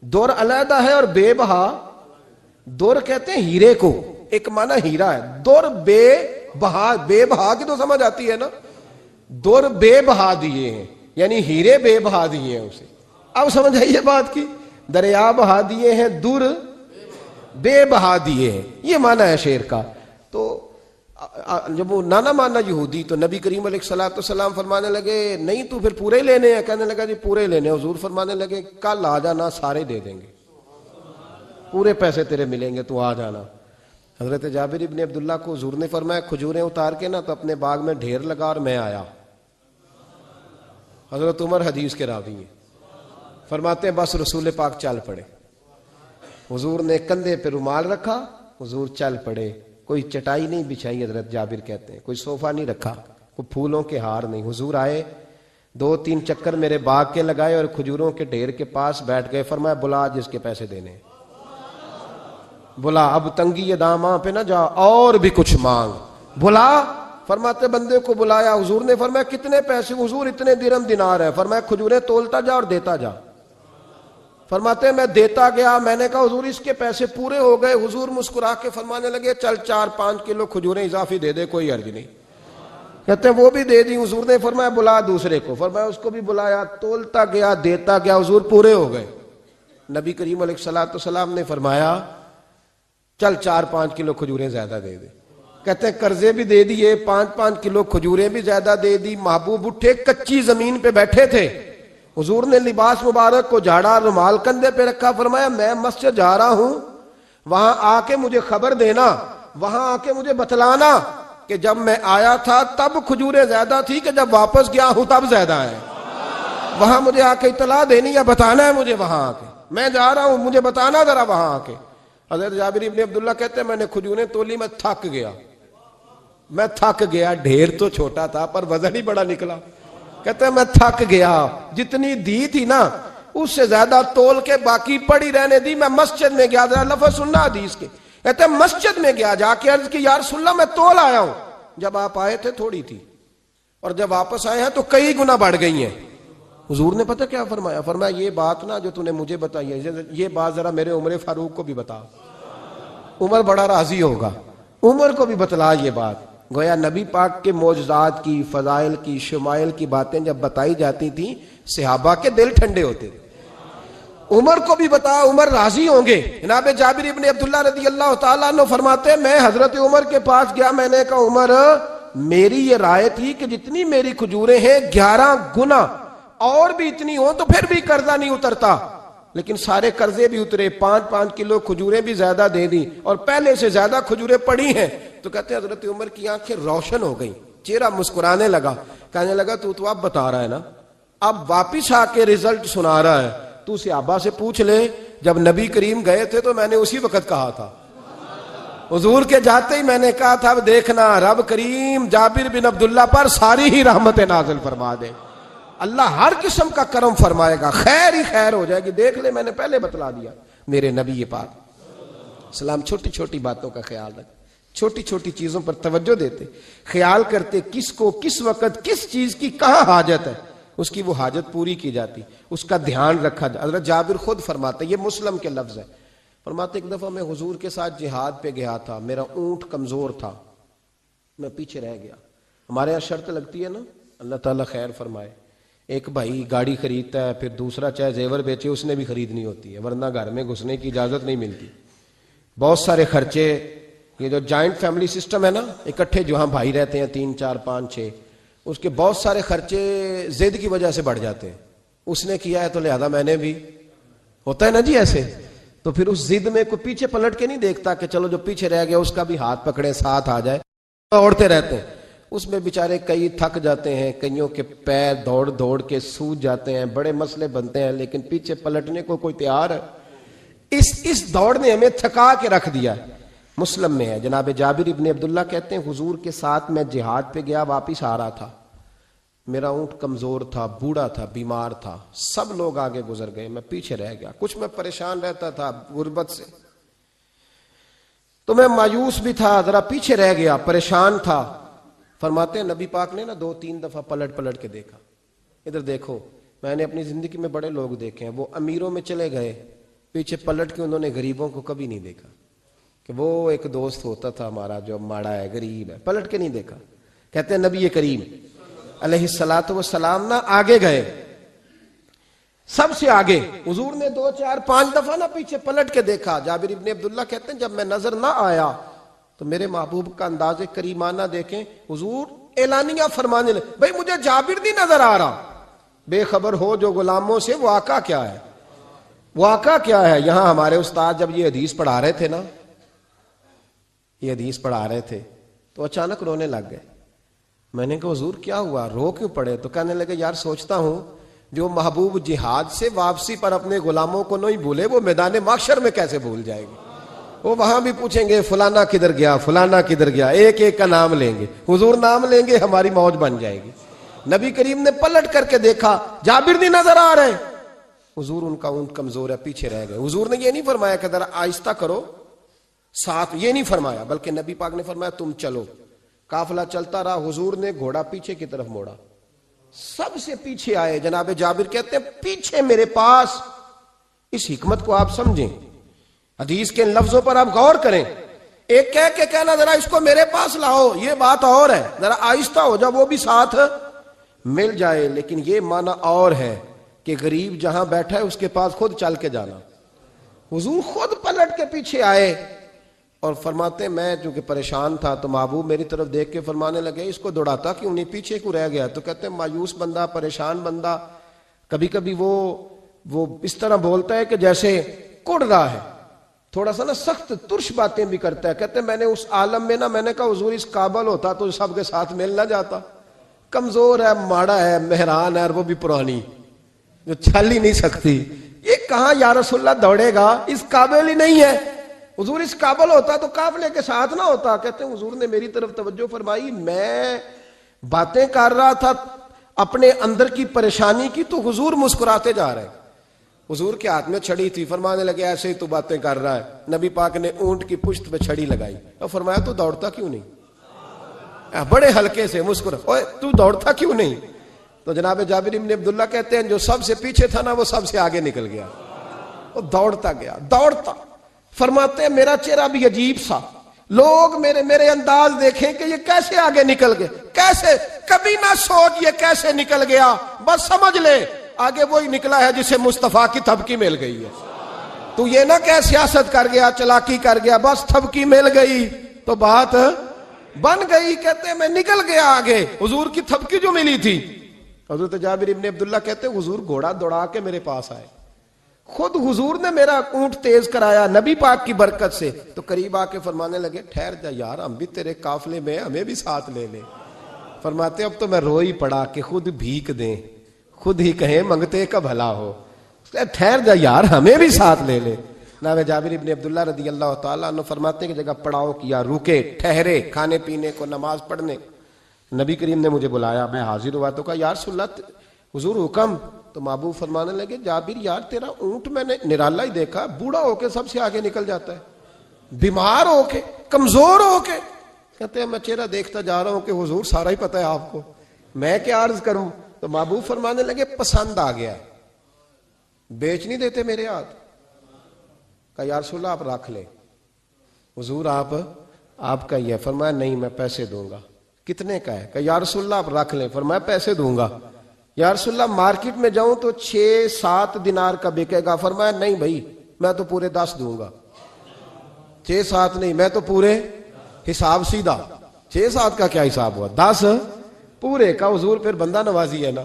Speaker 1: دور علیحدہ ہے اور بے بہا، دور کہتے ہیں ہیرے کو، ایک معنی ہیرا ہے، دور بے بہا، بے بہا کی تو سمجھ آتی ہے نا، دور بے بہا دیے ہیں یعنی ہیرے بے بہا دیے ہیں اسے۔ اب سمجھ آئیے بات کی، دریا بہا دیے ہیں، دور بے بہا دیے ہیں، یہ معنی ہے شعر کا۔ تو جب وہ نانا مانا یہودی، تو نبی کریم علیہ الصلوۃ والسلام فرمانے لگے نہیں تو پھر پورے لینے ہیں؟ کہنے لگا جی پورے لینے۔ حضور فرمانے لگے کل آ جانا، سارے دے دیں گے، پورے پیسے تیرے ملیں گے، تو آ جانا۔ حضرت جابر ابن عبداللہ کو حضور نے فرمایا کھجوریں اتار کے نا تو اپنے باغ میں ڈھیر لگا اور میں آیا۔ حضرت عمر حدیث کے راوی ہیں، فرماتے ہیں بس رسول پاک چل پڑے، حضور نے کندھے پہ رومال رکھا، حضور چل پڑے، کوئی چٹائی نہیں بچھائی، حضرت جابر کہتے ہیں کوئی صوفہ نہیں رکھا، کوئی پھولوں کے ہار نہیں، حضور آئے، 2-3 چکر میرے باغ کے لگائے اور کھجوروں کے ڈھیر کے پاس بیٹھ گئے، فرمایا بلا جس کے پیسے دینے، بلا، اب تنگی داماں پہ نہ جا اور بھی کچھ مانگ، بلا۔ فرماتے بندے کو بلایا، حضور نے فرمایا کتنے پیسے؟ حضور اتنے درہم دینار ہے۔ فرمایا کھجوریں تولتا جا اور دیتا جا۔ فرماتے میں دیتا گیا، میں نے کہا حضور اس کے پیسے پورے ہو گئے۔ حضور مسکرا کے فرمانے لگے چل 4-5 کلو کھجوریں اضافی دے دے، کوئی حرج نہیں۔ کہتے ہیں وہ بھی دے دی۔ حضور نے فرمایا بلا دوسرے کو، فرمایا اس کو بھی بلایا، تولتا گیا، دیتا گیا، حضور پورے ہو گئے۔ نبی کریم علیہ الصلوۃ والسلام نے فرمایا چل 4-5 کلو کھجوریں زیادہ دے دے۔ کہتے ہیں قرضے بھی دے دیے، 5-5 کلو کھجوریں بھی زیادہ دے دی۔ محبوب اٹھے، کچی زمین پہ بیٹھے تھے، حضور نے لباس مبارک کو جھاڑا، رومال کندھے پہ رکھا، فرمایا میں مسجد جا رہا ہوں، وہاں آ کے مجھے خبر دینا، وہاں آ کے مجھے بتلانا کہ جب میں آیا تھا تب کھجوریں زیادہ تھی کہ جب واپس گیا ہوں تب زیادہ ہے۔ وہاں مجھے آ کے اطلاع دینی یا بتانا ہے مجھے، وہاں آ کے میں جا رہا ہوں مجھے بتانا ذرا وہاں آ کے۔ حضرت جابر ابن عبداللہ کہتے ہیں میں نے کھجوریں تولی، میں تھک گیا، ڈھیر تو چھوٹا تھا پر وزن ہی بڑا نکلا۔ کہتے ہیں میں تھک گیا، جتنی دی تھی نا اس سے زیادہ تول کے باقی پڑی رہنے دی۔ میں مسجد میں گیا، ذرا لفظ سننا حدیث کے، کہتے ہیں مسجد میں گیا، جا کے عرض کی یا رسول اللہ میں تول آیا ہوں، جب آپ آئے تھے تھوڑی تھی اور جب واپس آئے ہیں تو کئی گنا بڑھ گئی ہیں۔ حضور نے پتہ کیا فرمایا؟ فرمایا یہ بات نا جو تو نے مجھے بتائی ہے، یہ بات ذرا میرے عمر فاروق کو بھی بتا، عمر بڑا راضی ہوگا، عمر کو بھی بتلا یہ بات۔ گویا نبی پاک کے معجزات کی، فضائل کی، شمائل کی باتیں جب بتائی جاتی تھیں صحابہ کے دل ٹھنڈے ہوتے تھے۔ عمر کو بھی بتا، عمر راضی ہوں گے۔ جناب جابر ابن عبداللہ رضی اللہ تعالیٰ عنہ فرماتے ہیں میں حضرت عمر کے پاس گیا، میں نے کہا عمر میری یہ رائے تھی کہ جتنی میری کھجوریں ہیں 11 گنا اور بھی اتنی ہوں تو پھر بھی قرضہ نہیں اترتا، لیکن سارے قرضے بھی اترے، 5-5 کلو کھجوریں بھی زیادہ دے دی اور پہلے سے زیادہ کھجوریں پڑی ہیں۔ تو کہتے ہیں حضرت عمر کی آنکھیں روشن ہو گئیں، چہرہ مسکرانے لگا، کہنے لگا تو اب بتا رہا ہے نا، اب واپس آ کے رزلٹ سنا رہا ہے، تو صحابہ سے پوچھ لے جب نبی کریم گئے تھے تو میں نے اسی وقت کہا تھا، حضور کے جاتے ہی میں نے کہا تھا اب دیکھنا رب کریم جابر بن عبداللہ پر ساری ہی رحمت نازل فرما دے، اللہ ہر قسم کا کرم فرمائے گا، خیر ہی خیر ہو جائے گی۔ دیکھ لے میں نے پہلے بتلا دیا۔ میرے نبی پاک سلام چھوٹی چھوٹی باتوں کا خیال رکھ، چھوٹی چھوٹی چیزوں پر توجہ دیتے، خیال کرتے کس کو کس وقت کس چیز کی کہاں حاجت ہے، اس کی وہ حاجت پوری کی جاتی، اس کا دھیان رکھا جاتا۔ حضرت جابر خود فرماتے، یہ مسلم کے لفظ ہے، فرماتے ایک دفعہ میں حضور کے ساتھ جہاد پہ گیا تھا، میرا اونٹ کمزور تھا، میں پیچھے رہ گیا۔ ہمارے یہاں شرط لگتی ہے نا، اللہ تعالیٰ خیر فرمائے، ایک بھائی گاڑی خریدتا ہے پھر دوسرا چاہے زیور بیچے اس نے بھی خریدنی ہوتی ہے ورنہ گھر میں گھسنے کی اجازت نہیں ملتی، بہت سارے خرچے۔ یہ جو جوائنٹ فیملی سسٹم ہے نا، اکٹھے جہاں بھائی رہتے ہیں 3 4 5 6، اس کے بہت سارے خرچے ضد کی وجہ سے بڑھ جاتے ہیں، اس نے کیا ہے تو لہذا میں نے بھی، ہوتا ہے نا جی ایسے، تو پھر اس ضد میں کوئی پیچھے پلٹ کے نہیں دیکھتا کہ چلو جو پیچھے رہ گیا اس کا بھی ہاتھ پکڑے ساتھ آ جائے، دوڑتے رہتے ہیں۔ اس میں بیچارے کئی تھک جاتے ہیں، کئیوں کے پیر دوڑ دوڑ کے سوج جاتے ہیں، بڑے مسئلے بنتے ہیں، لیکن پیچھے پلٹنے کو کوئی تیار ہے؟ اس دوڑ نے ہمیں تھکا کے رکھ دیا۔ مسلم میں ہے، جناب جابر ابن عبداللہ کہتے ہیں حضور کے ساتھ میں جہاد پہ گیا، واپس آ رہا تھا، میرا اونٹ کمزور تھا، بوڑھا تھا، بیمار تھا، سب لوگ آگے گزر گئے، میں پیچھے رہ گیا، کچھ میں پریشان رہتا تھا غربت سے، تو میں مایوس بھی تھا، ذرا پیچھے رہ گیا، پریشان تھا۔ فرماتے ہیں نبی پاک نے 2-3 دفعہ پلٹ کے دیکھا، ادھر دیکھو، میں نے اپنی زندگی میں بڑے لوگ دیکھے ہیں، وہ امیروں میں چلے گئے، پیچھے پلٹ کے انہوں نے غریبوں کو کبھی نہیں دیکھا، کہ وہ ایک دوست ہوتا تھا ہمارا جو ماڑا ہے، غریب ہے، پلٹ کے نہیں دیکھا۔ کہتے ہیں نبی کریم علیہ الصلوۃ والسلام نہ آگے گئے، سب سے آگے، حضور نے 2-4-5 دفعہ نہ پیچھے پلٹ کے دیکھا۔ جابر ابن عبداللہ کہتے ہیں جب میں نظر نہ آیا تو میرے محبوب کا انداز کریمانہ دیکھیں، حضور اعلانیہ فرمانے لگے، بھئی مجھے جابر نہیں نظر آ رہا، بے خبر ہو جو غلاموں سے، وہ آقا کیا ہے، وہ آقا کیا ہے۔ یہاں ہمارے استاد جب یہ حدیث پڑھا رہے تھے نا، یہ حدیث پڑھا رہے تھے تو اچانک رونے لگ گئے۔ میں نے کہا حضور کیا ہوا، رو کیوں پڑے؟ تو کہنے لگے یار سوچتا ہوں جو محبوب جہاد سے واپسی پر اپنے غلاموں کو نہیں بھولے، وہ میدان محشر میں کیسے بھول جائے گی؟ وہ وہاں بھی پوچھیں گے فلانا کدھر گیا، فلانا کدھر گیا، ایک ایک کا نام لیں گے، حضور نام لیں گے، ہماری موج بن جائے گی۔ نبی کریم نے پلٹ کر کے دیکھا، جابر نہیں نظر آ رہے، حضور ان کا اونٹ کمزور ہے، پیچھے رہ گئے۔ حضور نے یہ نہیں فرمایا کہ ذرا آہستہ کرو ساتھ، یہ نہیں فرمایا، بلکہ نبی پاک نے فرمایا تم چلو۔ قافلہ چلتا رہا، حضور نے گھوڑا پیچھے کی طرف موڑا، سب سے پیچھے آئے۔ جناب جابر کہتے ہیں پیچھے میرے پاس، اس حکمت کو آپ سمجھیں، حدیث کے ان لفظوں پر آپ غور کریں، ایک کہہ کے کہنا ذرا اس کو میرے پاس لاؤ، یہ بات اور ہے، ذرا آہستہ ہو جا، وہ بھی ساتھ مل جائے، لیکن یہ معنی اور ہے کہ غریب جہاں بیٹھا ہے اس کے پاس خود چل کے جانا۔ حضور خود پلٹ کے پیچھے آئے اور فرماتے ہیں میں چونکہ پریشان تھا تو محبوب میری طرف دیکھ کے فرمانے لگے اس کو دوڑاتا کیوں نہیں، پیچھے کو رہ گیا؟ تو کہتے ہیں مایوس بندہ، پریشان بندہ کبھی کبھی وہ اس طرح بولتا ہے کہ جیسے کڑ رہا ہے، تھوڑا سا نا سخت ترش باتیں بھی کرتا ہے۔ کہتے ہیں میں نے اس عالم میں میں نے کہا حضور اس قابل ہوتا تو سب کے ساتھ مل نہ جاتا، کمزور ہے، ماڑا ہے، مہران ہے، اور وہ بھی پرانی جو چل ہی نہیں سکتی، یہ کہاں یا رسول اللہ دوڑے گا، اس قابل ہی نہیں ہے۔ حضور اس قابل ہوتا تو قافلے کے ساتھ نہ ہوتا۔ کہتے ہیں حضور نے میری طرف توجہ فرمائی، میں باتیں کر رہا تھا اپنے اندر کی پریشانی کی، تو حضور مسکراتے جا رہے ہیں۔ حضور کے ہاتھ میں چھڑی تھی، فرمانے لگے ایسے ہی تو باتیں کر رہا ہے۔ نبی پاک نے اونٹ کی پشت پہ چھڑی لگائی اور فرمایا تو دوڑتا کیوں نہیں؟ بڑے ہلکے سے مسکرا، اوے تو دوڑتا کیوں نہیں؟ تو جناب جابر بن عبداللہ کہتے ہیں جو سب سے پیچھے تھا نا وہ سب سے آگے نکل گیا، وہ دوڑتا گیا، دوڑتا۔ فرماتے ہیں میرا چہرہ بھی عجیب سا، لوگ میرے انداز دیکھیں کہ یہ کیسے آگے نکل گئے، کیسے، کبھی نہ سوچ یہ کیسے نکل گیا، بس سمجھ لے آگے وہی نکلا ہے جسے مصطفیٰ کی تھپکی مل گئی ہے۔ تو یہ نہ کہ سیاست کر گیا، چلاکی کر گیا، بس تھپکی مل گئی تو بات بن گئی۔ کہتے ہیں میں نکل گیا آگے، حضور کی تھپکی جو ملی تھی۔ حضرت جابر ابن عبداللہ کہتے ہیں حضور گھوڑا دوڑا کے میرے پاس آئے، خود حضور نے میرا اونٹ تیز کرایا نبی پاک کی برکت سے۔ تو قریب آ کے فرمانے لگے ٹھہر جا یار، ہم بھی تیرے قافلے میں، ہمیں بھی ساتھ لے لے۔ فرماتے اب تو میں رو ہی پڑا کہ خود بھیک دیں، خود ہی کہیں منگتے کا بھلا ہو، ٹھہر جا یار ہمیں بھی ساتھ لے لے۔ جناب جابر ابن عبداللہ رضی اللہ تعالیٰ عنہ فرماتے ہیں کہ جگہ پڑاؤ کیا، رکے، ٹھہرے کھانے پینے کو، نماز پڑھنے۔ نبی کریم نے مجھے بلایا، میں حاضر ہوا تو کہا یا رسول اللہ حضور حکم۔ تو محبوب فرمانے لگے جابر یار تیرا اونٹ میں نے نرالا ہی دیکھا، بوڑھا ہو کے سب سے آگے نکل جاتا ہے، بیمار ہو کے، کمزور ہو کے۔ کہتے ہیں میں چہرہ دیکھتا جا رہا ہوں کہ حضور سارا ہی پتہ ہے آپ کو، میں کیا عرض کروں؟ تو محبوب فرمانے لگے پسند آ گیا، بیچ نہیں دیتے میرے ہاتھ؟ کہا یا رسول اللہ آپ رکھ لیں، حضور آپ کا یہ۔ فرمایا نہیں میں پیسے دوں گا۔ کتنے کا ہے؟ کہا یا رسول اللہ آپ رکھ لیں۔ فرمایا پیسے دوں گا۔ یا رسول اللہ مارکیٹ میں جاؤں تو 6-7 دینار کا بکے گا۔ فرمایا نہیں بھائی میں تو پورے 10 دوں گا۔ 6-7 نہیں، میں تو پورے، حساب سیدھا، 6-7 کا کیا حساب ہوا، 10 پورے کا۔ حضور پھر بندہ نوازی ہے نا،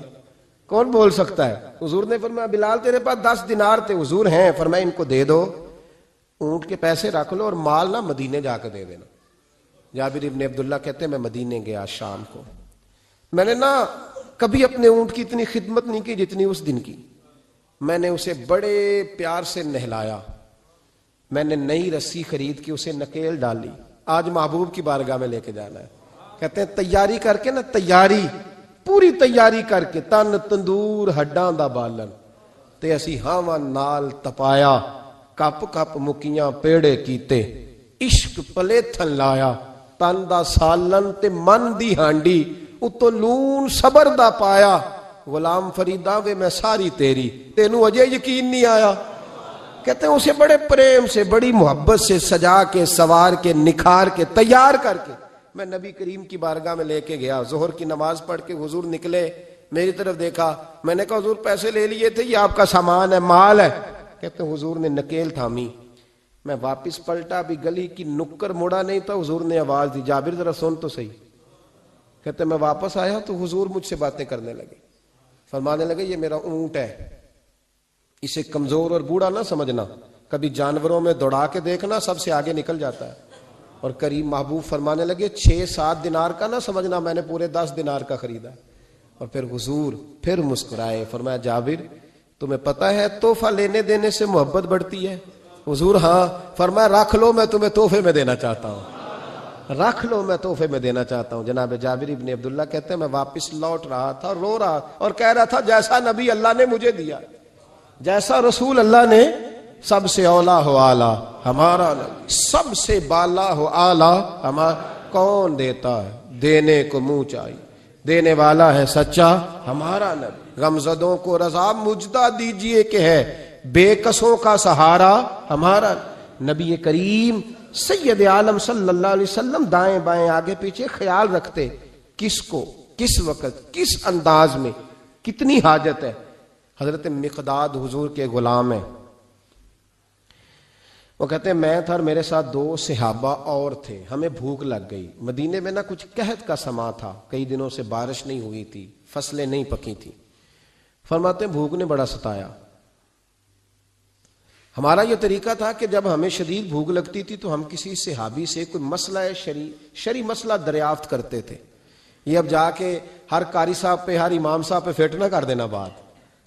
Speaker 1: کون بول سکتا ہے؟ حضور نے فرمایا بلال تیرے پاس 10 دینار تھے؟ حضور ہیں۔ فرمایا ان کو دے دو، اونٹ کے پیسے رکھ لو اور مال نہ مدینے جا کے دے دینا، جابر ابن عبداللہ کہتے ہیں میں مدینے گیا شام کو، میں نے نا کبھی اپنے اونٹ کی اتنی خدمت نہیں کی جتنی اس دن کی. میں نے اسے بڑے پیار سے نہلایا، میں نے نئی رسی خرید کے اسے نکیل ڈالی، آج محبوب کی بارگاہ میں لے کے جانا ہے. کہتے ہیں تیاری کر کے نا، تیاری پوری تیاری کر کے، تن تندور ہڈاں دا بالن تے اسی ہاواں نال تپایا، کپ کپ مکیاں پیڑے کیتے، عشق پلے تھن لایا، تن دا سالن تے من دی ہانڈی، اتو لون صبر دا پایا، غلام فریدا وے میں ساری تیری، تینوں اجے یقین نہیں آیا. کہتے ہیں اسے بڑے پریم سے، بڑی محبت سے سجا کے، سوار کے، نکھار کے، تیار کر کے میں نبی کریم کی بارگاہ میں لے کے گیا. ظہر کی نماز پڑھ کے حضور نکلے، میری طرف دیکھا، میں نے کہا حضور پیسے لے لیے تھے، یہ آپ کا سامان ہے، مال ہے. کہتے ہیں حضور نے نکیل تھامی، میں واپس پلٹا، بھی گلی کی نکر مڑا نہیں تھا، حضور نے آواز دی، جابر ذرا سن تو صحیح. کہتے ہیں میں واپس آیا تو حضور مجھ سے باتیں کرنے لگے، فرمانے لگے یہ میرا اونٹ ہے، اسے کمزور اور بوڑھا نہ سمجھنا، کبھی جانوروں میں دوڑا کے دیکھنا سب سے آگے نکل جاتا ہے. اور کریم محبوب فرمانے لگے 6-7 دینار کا نہ سمجھنا، میں نے پورے 10 دینار کا خریدا. اور پھر حضور پھر مسکرائے، فرمایا جابر تمہیں پتہ ہے تحفہ لینے دینے سے محبت بڑھتی ہے؟ حضور ہاں. فرمایا رکھ لو، میں تمہیں تحفے میں دینا چاہتا ہوں، رکھ لو میں تحفے میں دینا چاہتا ہوں. جناب جابر ابن عبداللہ کہتے ہیں میں واپس لوٹ رہا تھا، رو رہا اور کہہ رہا تھا جیسا نبی اللہ نے مجھے دیا، جیسا رسول اللہ نے، سب سے اولا ہو آلہ ہمارا نبی، سب سے بالا ہو آلہ ہمارا، کون دیتا ہے دینے کو منہ چاہیے، دینے والا ہے سچا ہمارا نبی. غمزدوں کو رضا مجدہ دیجئے کہ ہے بے کسوں کا سہارا ہمارا نبی کریم سید عالم صلی اللہ علیہ وسلم. دائیں بائیں آگے پیچھے خیال رکھتے کس کو، کس وقت، کس انداز میں، کتنی حاجت ہے. حضرت مقداد حضور کے غلام ہیں، وہ کہتے ہیں میں تھا اور میرے ساتھ 2 صحابہ اور تھے، ہمیں بھوک لگ گئی. مدینے میں نا کچھ قحط کا سما تھا، کئی دنوں سے بارش نہیں ہوئی تھی، فصلیں نہیں پکی تھی. فرماتے ہیں بھوک نے بڑا ستایا. ہمارا یہ طریقہ تھا کہ جب ہمیں شدید بھوک لگتی تھی تو ہم کسی صحابی سے کوئی مسئلہ شرعی مسئلہ دریافت کرتے تھے. یہ اب جا کے ہر قاری صاحب پہ، ہر امام صاحب پہ فٹ نہ کر دینا بات.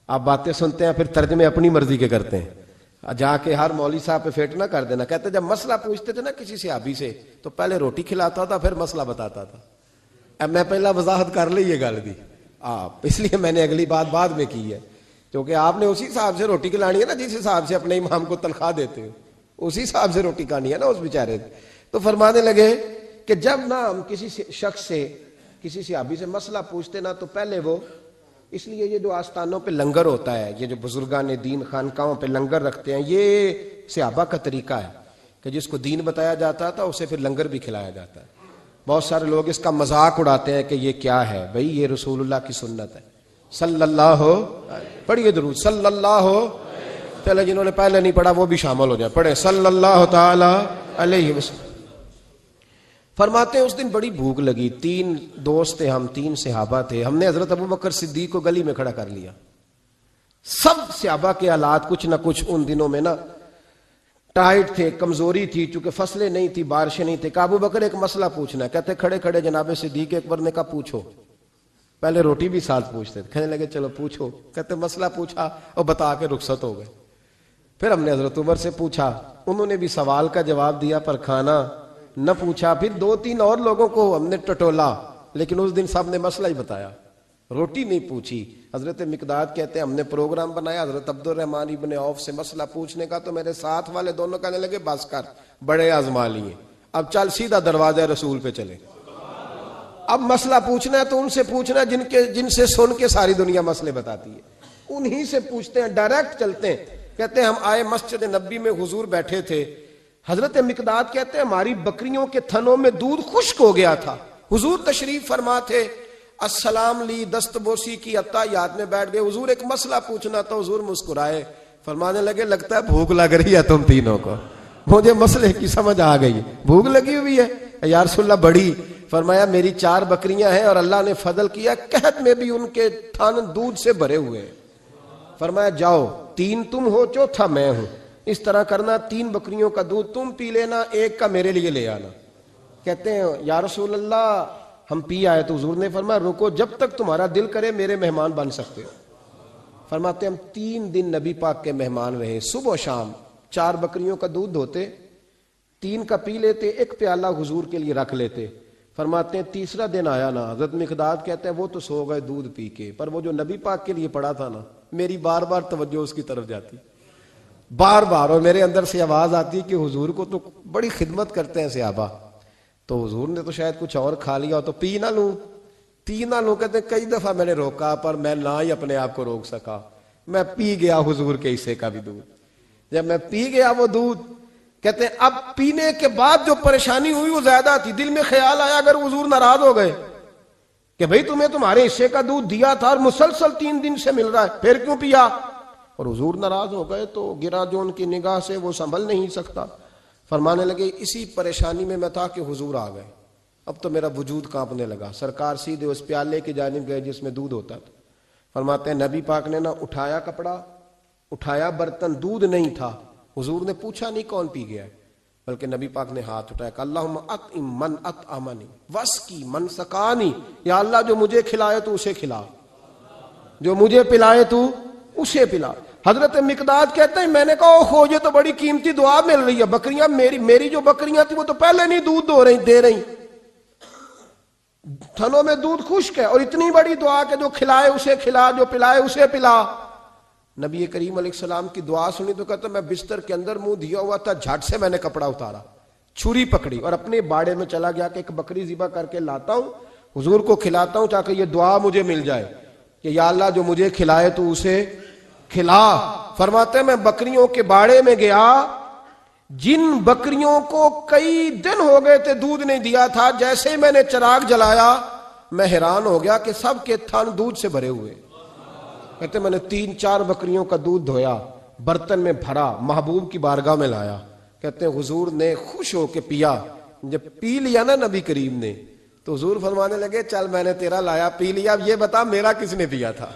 Speaker 1: آپ باتیں سنتے ہیں پھر ترجمے اپنی مرضی کے کرتے ہیں، جا کے ہر مولوی صاحب پہ فیٹ نہ کر دینا. کہتے جب مسئلہ پوچھتے تھے نا کسی صحابی سے تو پہلے روٹی کھلاتا تھا پھر مسئلہ بتاتا تھا. اب میں پہلا وضاحت کر لی یہ گل دی آپ، اس لیے میں نے اگلی بات بعد میں کی ہے، کیونکہ آپ نے اسی حساب سے روٹی کھلانی ہے نا جس حساب سے اپنے امام کو تنخواہ دیتے ہو، اسی حساب سے روٹی کھانی ہے نا اس بیچارے. تو فرمانے لگے کہ جب نہ ہم کسی شخص سے، کسی صحابی سے مسئلہ پوچھتے نا تو پہلے وہ، اس لیے یہ جو آستانوں پہ لنگر ہوتا ہے، یہ جو بزرگان دین خانقاہوں پہ لنگر رکھتے ہیں، یہ صحابہ کا طریقہ ہے کہ جس کو دین بتایا جاتا تھا اسے پھر لنگر بھی کھلایا جاتا ہے. بہت سارے لوگ اس کا مذاق اڑاتے ہیں کہ یہ کیا ہے بھئی، یہ رسول اللہ کی سنت ہے. صلی اللہ پڑھیے درود صلی اللہ، چلے جنہوں نے پہلے نہیں پڑھا وہ بھی شامل ہو جائے، پڑھے صلی اللہ تعالی علیہ وسلم. فرماتے ہیں اس دن بڑی بھوک لگی، 3 دوست تھے ہم، 3 صحابہ تھے. ہم نے حضرت ابوبکر صدیق کو گلی میں کھڑا کر لیا. سب صحابہ کے حالات کچھ نہ کچھ ان دنوں میں نا ٹائٹ تھے، کمزوری تھی، چونکہ فصلیں نہیں تھی، بارشیں نہیں تھی. ابوبکر ایک مسئلہ پوچھنا ہے، کہتے کھڑے کھڑے جناب صدیق اکبر نے کہا پوچھو. پہلے روٹی بھی ساتھ پوچھتے تھے، کہنے لگے چلو پوچھو. کہتے مسئلہ پوچھا اور بتا کے رخصت ہو گئے. پھر ہم نے حضرت عمر سے پوچھا، انہوں نے بھی سوال کا جواب دیا پر کھانا نہ پوچھا. پھر 2-3 اور لوگوں کو ہم نے ٹٹولا، لیکن اس دن سب نے مسئلہ ہی بتایا، روٹی نہیں پوچھی. حضرت مقداد کہتے ہیں ہم نے پروگرام بنایا حضرت عبد الرحمن ابن عوف سے مسئلہ پوچھنے کا، تو میرے ساتھ والے دونوں کہنے لگے بس کر، بڑے آزما لیے، اب چل سیدھا دروازہ رسول پہ چلے. اب مسئلہ پوچھنا ہے تو ان سے پوچھنا جن سے سن کے ساری دنیا مسئلے بتاتی ہے، انہی سے پوچھتے ہیں، ڈائریکٹ چلتے ہیں. کہتے ہیں ہم آئے مسجد نبی میں، حضور بیٹھے تھے. حضرت مقداد کہتے ہیں ہماری بکریوں کے تھنوں میں دودھ خشک ہو گیا تھا. حضور تشریف فرما تھے، السلام لی، دست بوسی کی، عطیات میں بیٹھ گئے. حضور ایک مسئلہ پوچھنا تھا. حضور مسکرائے، فرمانے لگے لگتا ہے بھوک لگ رہی ہے تم تینوں کو، مجھے مسئلے کی سمجھ آ گئی، بھوک لگی ہوئی ہے یا رسول اللہ بڑی. فرمایا میری 4 بکریاں ہیں اور اللہ نے فضل کیا، قحط میں بھی ان کے تھن دودھ سے بھرے ہوئے ہیں. فرمایا جاؤ، 3 تم ہو، چوتھا میں ہوں، اس طرح کرنا 3 بکریوں کا دودھ تم پی لینا، 1 کا میرے لیے لے آنا. کہتے ہیں یا رسول اللہ ہم پی آئے، تو حضور نے فرمایا رکو، جب تک تمہارا دل کرے میرے مہمان بن سکتے ہو۔ فرماتے ہم 3 دن نبی پاک کے مہمان رہے، صبح و شام 4 بکریوں کا دودھ دھوتے، 3 کا پی لیتے، 1 پیالہ حضور کے لیے رکھ لیتے۔ فرماتے ہیں تیسرا دن آیا نا، حضرت مقداد کہتے ہیں وہ تو سو گئے دودھ پی کے، پر وہ جو نبی پاک کے لیے پڑا تھا نا، میری بار بار توجہ اس کی طرف جاتی، بار بار، اور میرے اندر سے آواز آتی کہ حضور کو تو بڑی خدمت کرتے ہیں صحابہ، تو حضور نے تو شاید کچھ اور کھا لیا ہو تو پی نہ لوں، پی نہ لوں۔ کہتے ہیں کئی دفعہ میں نے روکا پر میں نہ ہی اپنے آپ کو روک سکا، میں پی گیا حضور کے حصے کا بھی دودھ۔ جب میں پی گیا وہ دودھ، کہتے ہیں اب پینے کے بعد جو پریشانی ہوئی وہ زیادہ تھی، دل میں خیال آیا اگر حضور ناراض ہو گئے کہ بھئی تمہیں تمہارے حصے کا دودھ دیا تھا اور مسلسل 3 دن سے مل رہا ہے، پھر کیوں پیا؟ اور حضور ناراض ہو گئے تو گرا جو ان کی نگاہ سے وہ سنبھل نہیں سکتا، فرمانے لگے اسی پریشانی میں میں تھا کہ حضور آ گئے، اب تو میرا وجود کانپنے لگا۔ سرکار سیدھے اس پیالے کی جانب گئے جس میں دودھ ہوتا تھا، فرماتے ہیں نبی پاک نے نہ اٹھایا کپڑا، اٹھایا برتن، دودھ نہیں تھا۔ حضور نے پوچھا نہیں کون پی گیا ہے، بلکہ نبی پاک نے ہاتھ اٹھایا کہ اللہم اطعم من اطعمنی واسقی من سقانی، یا اللہ جو مجھے کھلائے تو اسے کھلا، جو مجھے پلائے تو اسے پلا۔ حضرت مقداد کہتے ہیں میں نے کہا اوہ یہ تو بڑی قیمتی دعا مل رہی ہے، بکریاں میری جو بکریاں تھی وہ تو پہلے نہیں دودھ دے رہی، تھنوں میں دودھ خشک ہے، اور اتنی بڑی دعا کہ جو کھلائے اسے کھلا، جو پلائے اسے پلا۔ نبی کریم علیہ السلام کی دعا سنی تو کہتا میں بستر کے اندر منہ دیا ہوا تھا، جھٹ سے میں نے کپڑا اتارا، چھری پکڑی اور اپنے باڑے میں چلا گیا کہ ایک بکری ذبح کر کے لاتا ہوں، حضور کو کھلاتا ہوں تاکہ یہ دعا مجھے مل جائے کہ یا اللہ جو مجھے کھلائے تو اسے کھلا۔ فرماتے ہیں میں بکریوں کے باڑے میں گیا، جن بکریوں کو کئی دن ہو گئے تھے دودھ نہیں دیا تھا، جیسے ہی میں نے چراغ جلایا میں حیران ہو گیا کہ سب کے تھن دودھ سے بھرے ہوئے۔ کہتے میں نے 3-4 بکریوں کا دودھ دھویا، برتن میں بھرا، محبوب کی بارگاہ میں لایا۔ کہتے ہیں حضور نے خوش ہو کے پیا، جب پی لیا نا نبی کریم نے تو حضور فرمانے لگے چل میں نے تیرا لایا پی لیا، اب یہ بتا میرا کس نے پیا تھا؟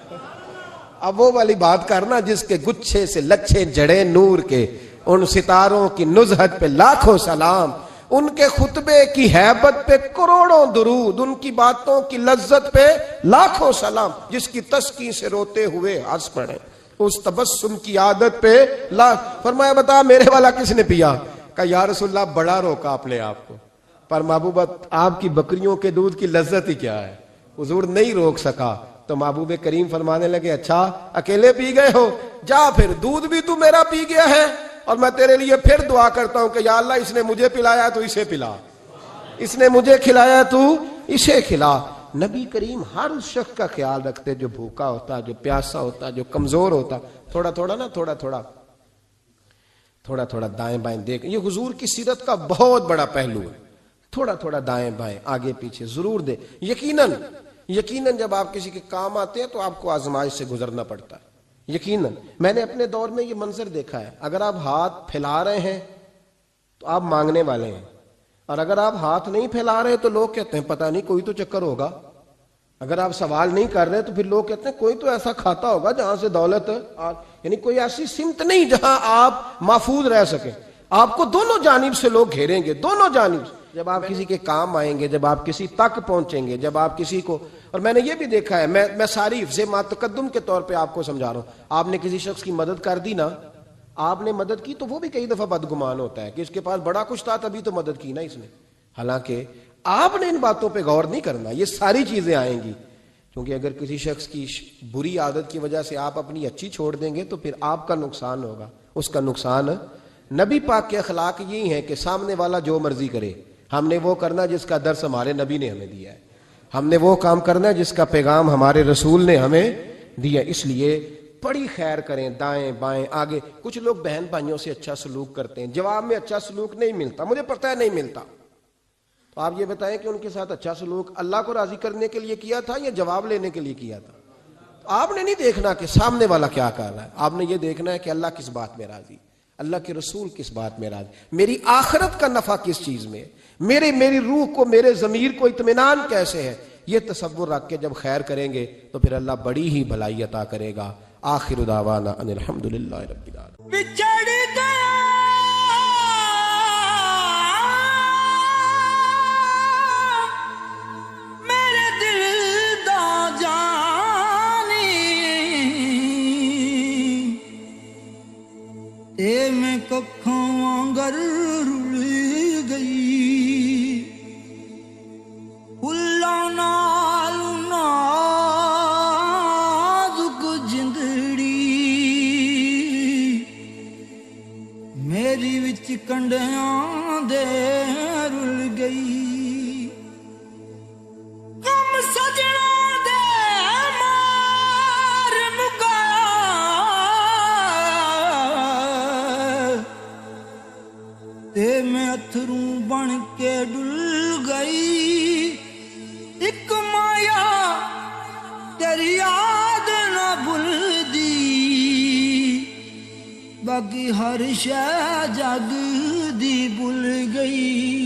Speaker 1: اب وہ والی بات کرنا جس کے گچھے سے لچھے جڑے نور کے، ان ستاروں کی نزہت پہ لاکھوں سلام، ان کے خطبے کی ہیبت پہ کروڑوں درود، ان کی باتوں کی لذت پہ لاکھوں سلام، جس کی تسکین سے روتے ہوئے ہنس پڑے، اس تبسم کی عادت پہ فرمایا بتا میرے والا کس نے پیا؟ کہا یا رسول اللہ بڑا روکا اپنے آپ کو، پر محبوب آپ کی بکریوں کے دودھ کی لذت ہی کیا ہے، حضور نہیں روک سکا۔ تو محبوب کریم فرمانے لگے اچھا اکیلے پی گئے ہو، جا پھر دودھ بھی تو میرا پی گیا ہے، اور میں تیرے لیے پھر دعا کرتا ہوں کہ یا اللہ اس نے مجھے پلایا تو اسے پلا، اس نے مجھے کھلایا تو اسے کھلا۔ نبی کریم ہر اس شخص کا خیال رکھتے جو بھوکا ہوتا، جو پیاسا ہوتا، جو کمزور ہوتا، تھوڑا تھوڑا دائیں بائیں دیکھ، یہ حضور کی سیرت کا بہت بڑا پہلو ہے، تھوڑا تھوڑا دائیں بائیں آگے پیچھے ضرور دے۔ یقیناً جب آپ کسی کے کام آتے ہیں تو آپ کو آزمائش سے گزرنا پڑتا ہے، یقیناً۔ میں نے اپنے دور میں یہ منظر دیکھا ہے، اگر آپ ہاتھ پھیلا رہے ہیں تو آپ مانگنے والے ہیں، اور اگر آپ ہاتھ نہیں پھیلا رہے تو لوگ کہتے ہیں پتہ نہیں کوئی تو چکر ہوگا۔ اگر آپ سوال نہیں کر رہے تو پھر لوگ کہتے ہیں کوئی تو ایسا کھاتا ہوگا جہاں سے دولت، یعنی کوئی ایسی سمت نہیں جہاں آپ محفوظ رہ سکیں۔ آپ کو دونوں جانب سے لوگ گھیریں گے، دونوں جانب سے۔ جب آپ کسی کے کام آئیں گے، جب آپ کسی تک پہنچیں گے، جب آپ کسی کو، اور میں نے یہ بھی دیکھا ہے، میں ساری حفظ ما تقدم کے طور پہ آپ کو سمجھا رہا ہوں، آپ نے کسی شخص کی مدد کر دی نا، آپ نے مدد کی تو وہ بھی کئی دفعہ بدگمان ہوتا ہے کہ اس کے پاس بڑا کچھ تھا تبھی تو مدد کی نا اس نے، حالانکہ آپ نے ان باتوں پہ غور نہیں کرنا۔ یہ ساری چیزیں آئیں گی، کیونکہ اگر کسی شخص کی بری عادت کی وجہ سے آپ اپنی اچھی چھوڑ دیں گے تو پھر آپ کا نقصان ہوگا، اس کا نقصان۔ نبی پاک کے اخلاق یہی ہیں کہ سامنے والا جو مرضی کرے، ہم نے وہ کرنا جس کا درس ہمارے نبی نے ہمیں دیا ہے، ہم نے وہ کام کرنا ہے جس کا پیغام ہمارے رسول نے ہمیں دیا۔ اس لیے بڑی خیر کریں، دائیں بائیں آگے۔ کچھ لوگ بہن بھائیوں سے اچھا سلوک کرتے ہیں، جواب میں اچھا سلوک نہیں ملتا، مجھے پتہ ہے نہیں ملتا، تو آپ یہ بتائیں کہ ان کے ساتھ اچھا سلوک اللہ کو راضی کرنے کے لیے کیا تھا یا جواب لینے کے لیے کیا تھا؟ آپ نے نہیں دیکھنا کہ سامنے والا کیا کر رہا ہے، آپ نے یہ دیکھنا ہے کہ اللہ کس بات میں راضی، اللہ کے رسول کس بات میں راضی، میری آخرت کا نفع کس چیز میں، میری روح کو، میرے ضمیر کو اطمینان کیسے ہے۔ یہ تصور رکھ کے جب خیر کریں گے تو پھر اللہ بڑی ہی بھلائی عطا کرے گا۔ آخر دعوانا ان الحمدللہ رب العالمین۔
Speaker 2: ਵਾਂਗਰ ਰੁਲ ਗਈ ਫੁੱਲਾਂ ਨਾਲ ਨਾਜ਼ੁਕ ਜਿੰਦੜੀ ਮੇਰੀ ਵਿੱਚ ਕੰਡਿਆਂ ਦੇ ਰੁਲ ਗਈ ਗਮ ਸਜਣਾ ਦੇ ਮਾਰ ਮੁਕਾਇਆ ਤੇ ਮੈਂ ਅਥਰੂ ਬਣ ਕੇ ਡੁੱਲ ਗਈ ਇੱਕ ਮਾਇਆ ਤੇਰੀ ਯਾਦ ਨਾ ਭੁੱਲਦੀ ਬਾਕੀ ਹਰ ਸ਼ੈ ਜਗ ਦੀ ਭੁੱਲ ਗਈ